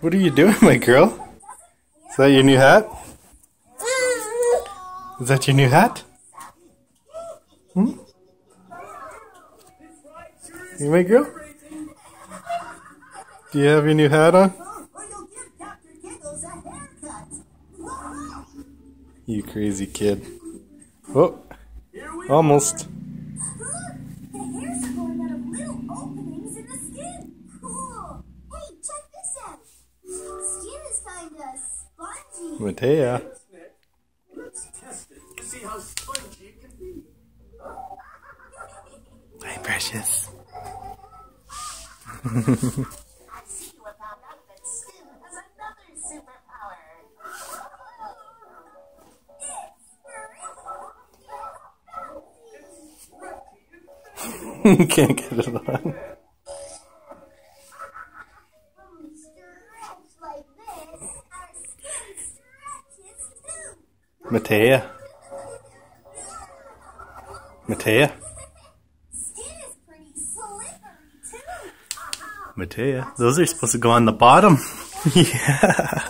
What are you doing, my girl? Is that your new hat? Is that your new hat? Hmm? You my girl? Do you have your new hat on? You crazy kid. Oh, almost. Matea. Let's test it. See how spongy it can be. Hi, precious. I see you have found out that Stu has another superpower. Can't get it on. Matea. Matea. Matea. Those are supposed to go on the bottom. Yeah.